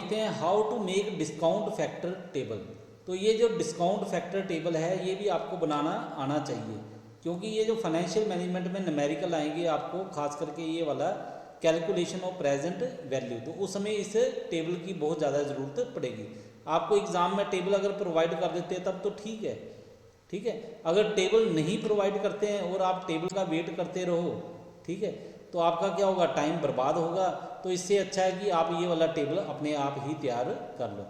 देखते हैं how to make discount factor table. तो ये जो डिस्काउंट फैक्टर टेबल है ये भी आपको बनाना आना चाहिए, क्योंकि ये जो फाइनेंशियल मैनेजमेंट में न्यूमेरिकल आएंगे आपको, खास करके ये वाला कैलकुलेशन ऑफ प्रेजेंट वैल्यू, तो उस समय इस टेबल की बहुत ज़्यादा ज़रूरत पड़ेगी। आपको एग्ज़ाम में टेबल अगर प्रोवाइड कर देते हैं तब तो ठीक है, ठीक है। अगर टेबल नहीं प्रोवाइड करते हैं और आप टेबल का वेट करते रहो, ठीक है, तो आपका क्या होगा, टाइम बर्बाद होगा। तो इससे अच्छा है कि आप ये वाला टेबल अपने आप ही तैयार कर लो।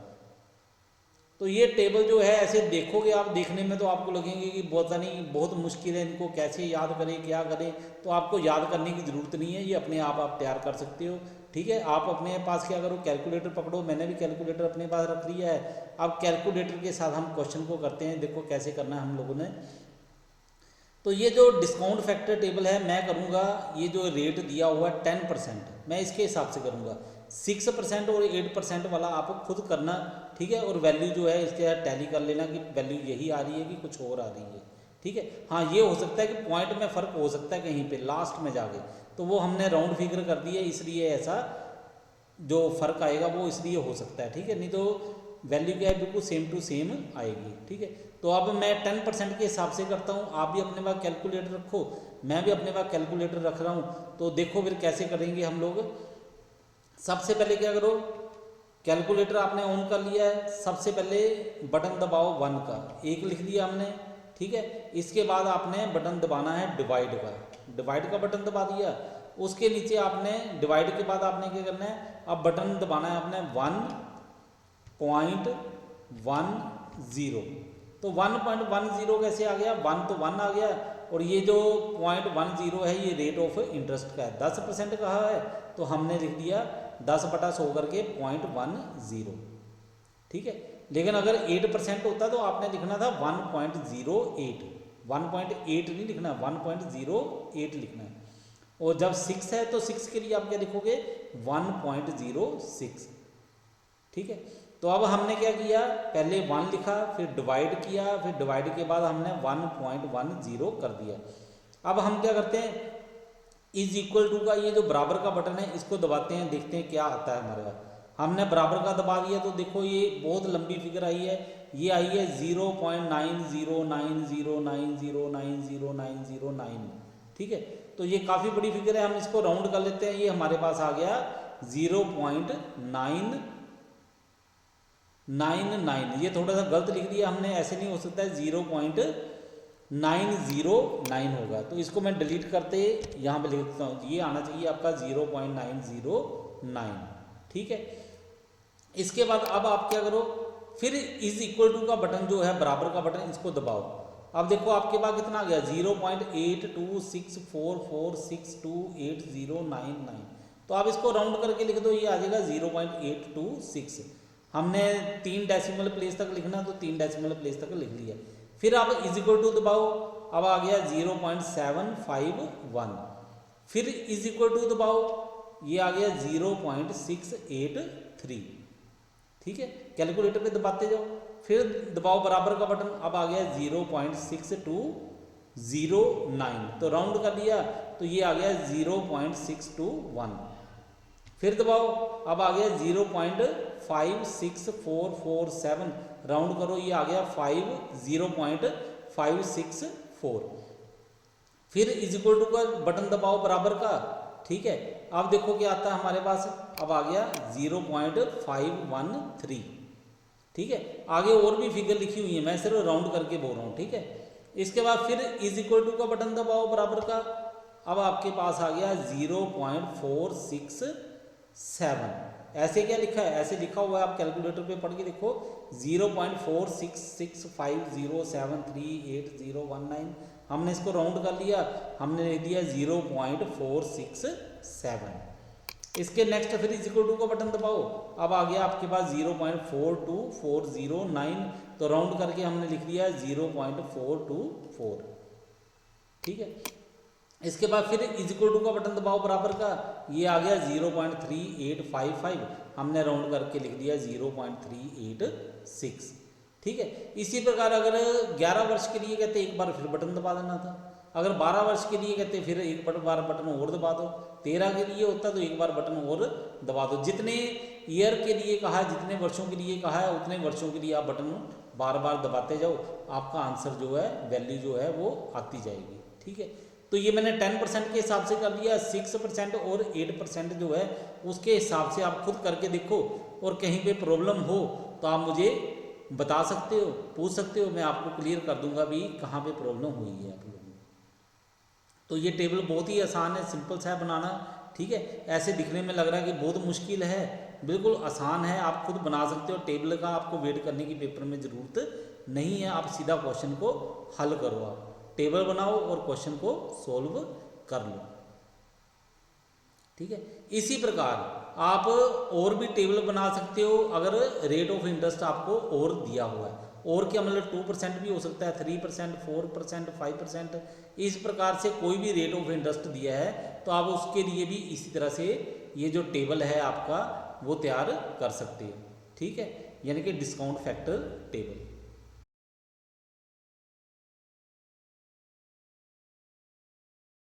तो ये टेबल जो है ऐसे देखोगे आप, देखने में तो आपको लगेंगे कि बहुत मुश्किल है, इनको कैसे याद करें क्या करें, तो आपको याद करने की ज़रूरत नहीं है, ये अपने आप तैयार कर सकते हो, ठीक है। आप अपने पास क्या करो, कैलकुलेटर पकड़ो, मैंने भी कैलकुलेटर अपने पास रख लिया है। अब कैलकुलेटर के साथ हम क्वेश्चन को करते हैं, देखो कैसे करना है हम लोगों ने। तो ये जो डिस्काउंट फैक्टर टेबल है मैं करूँगा, ये जो रेट दिया हुआ है 10%, मैं इसके हिसाब से करूँगा। 6% और 8% वाला आप खुद करना, ठीक है। और वैल्यू जो है इसके साथ टैली कर लेना कि वैल्यू यही आ रही है कि कुछ और आ रही है, ठीक है। हाँ, ये हो सकता है कि पॉइंट में फ़र्क हो सकता है कहीं पे लास्ट में जाके, तो वो हमने राउंड फिगर कर दी है, इसलिए ऐसा जो फ़र्क आएगा वो इसलिए हो सकता है, ठीक है। नहीं तो वैल्यू क्या है, बिल्कुल सेम टू सेम आएगी, ठीक है। तो अब मैं 10% के हिसाब से करता हूँ, आप भी अपने पास कैलकुलेटर रखो, मैं भी अपने पास कैलकुलेटर रख रहा हूँ। तो देखो फिर कैसे करेंगे हम लोग। सबसे पहले क्या करो, कैलकुलेटर आपने ऑन कर लिया है, सबसे पहले बटन दबाओ 1 का, 1 लिख दिया हमने, ठीक है। इसके बाद आपने बटन दबाना है डिवाइड का, डिवाइड का बटन दबा दिया। उसके नीचे आपने डिवाइड के बाद आपने क्या करना है, अब बटन दबाना है आपने 1.10। तो 1.10 कैसे आ गया, 1 तो 1 आ गया, और ये जो 0.10 है ये रेट ऑफ इंटरेस्ट का है, 10% कहा है, तो हमने लिख दिया 10/100 करके 0.10, ठीक है। लेकिन अगर 8% होता तो आपने लिखना था 1.08, 1.8 नहीं लिखना, 1.08 लिखना है। और जब 6 है तो 6 के लिए आप क्या लिखोगे, 1.06, ठीक है। तो अब हमने क्या किया, पहले 1 लिखा, फिर डिवाइड किया, फिर डिवाइड के बाद हमने 1.10 कर दिया। अब हम क्या करते हैं, इज इक्वल टू का ये जो बराबर का बटन है इसको दबाते हैं, देखते हैं क्या आता है हमारे पास। हमने बराबर का दबा दिया तो देखो ये बहुत लंबी फिगर आई है, ये आई है 0.909090909009, ठीक है। तो ये काफ़ी बड़ी फिगर है, हम इसको राउंड कर लेते हैं, ये हमारे पास आ गया 0.999। ये थोड़ा सा गलत लिख दिया हमने, ऐसे नहीं हो सकता है, 0.909 होगा, तो इसको मैं डिलीट करते यहाँ पे लिख देता हूँ, ये आना चाहिए आपका 0.909, ठीक है। इसके बाद अब आप क्या करो, फिर इज इक्वल टू का बटन जो है बराबर का बटन, इसको दबाओ। अब देखो आपके पास कितना आ गया, 0.826446280099। तो आप इसको राउंड करके लिख दो, ये आ जाएगा 0.826। हमने 3 डेसिमल प्लेस तक लिखना, तो 3 डेसिमल प्लेस तक लिख लिया। फिर आप इज इक्वल टू दबाओ, अब आ गया 0.751। फिर इज इक्वल टू दबाओ, ये आ गया 0.683, ठीक है। कैलकुलेटर पे दबाते जाओ, फिर दबाओ बराबर का बटन, अब आ गया 0.6209, तो राउंड कर लिया तो ये आ गया 0.621। फिर दबाओ, अब आ गया 0.56447, राउंड करो, ये आ गया 0.564। फिर इज इक्वल टू का बटन दबाओ बराबर का, ठीक है। अब देखो क्या आता है हमारे पास, अब आ गया 0.513, ठीक है। आगे और भी फिगर लिखी हुई है, मैं सिर्फ राउंड करके बोल रहा हूँ, ठीक है। इसके बाद फिर इज इक्वल टू का बटन दबाओ बराबर का, अब आपके पास आ गया 0.467। ऐसे क्या लिखा है, ऐसे लिखा हुआ है, आप कैलकुलेटर पे पढ़ के देखो, 0.4665073801 हमने इसको राउंड कर लिया, हमने लिख दिया 0.467। इसके नेक्स्ट फिर इज इक्वल टू का बटन दबाओ, अब आ गया आपके पास 0.42409, तो राउंड करके हमने लिख दिया 0.424, ठीक है। इसके बाद फिर इज इक्वल टू का बटन दबाओ बराबर का, ये आ गया 0.3855, हमने राउंड करके लिख दिया 0.386, ठीक है। इसी प्रकार अगर 11 वर्ष के लिए कहते एक बार फिर बटन दबा देना था, अगर 12 वर्ष के लिए कहते फिर एक बार बटन और दबा दो, 13 के लिए होता तो एक बार बटन और दबा दो। जितने ईयर के लिए कहा है, जितने वर्षों के लिए कहा है उतने वर्षों के लिए आप बटन बार बार दबाते जाओ, आपका आंसर जो है, वैल्यू जो है वो आती जाएगी। ठीक है, तो ये मैंने 10% के हिसाब से कर लिया, 6% और 8% जो है उसके हिसाब से आप खुद करके देखो, और कहीं पे प्रॉब्लम हो तो आप मुझे बता सकते हो, पूछ सकते हो, मैं आपको क्लियर कर दूंगा भी कहाँ पे प्रॉब्लम हुई है आप लोगों को। तो ये टेबल बहुत ही आसान है, सिंपल सा है बनाना। ठीक है, ऐसे दिखने में लग रहा है कि बहुत मुश्किल है, बिल्कुल आसान है, आप खुद बना सकते हो। टेबल का आपको वेट करने की पेपर में ज़रूरत नहीं है, आप सीधा क्वेश्चन को हल करो, आप टेबल बनाओ और क्वेश्चन को सॉल्व कर लो। ठीक है, इसी प्रकार आप और भी टेबल बना सकते हो अगर रेट ऑफ इंटरेस्ट आपको और दिया हुआ है। और क्या मतलब 2% भी हो सकता है, 3%, 4%, 5%, इस प्रकार से कोई भी रेट ऑफ इंटरेस्ट दिया है तो आप उसके लिए भी इसी तरह से ये जो टेबल है आपका वो तैयार कर सकते हो। ठीक है, यानी कि डिस्काउंट फैक्टर टेबल।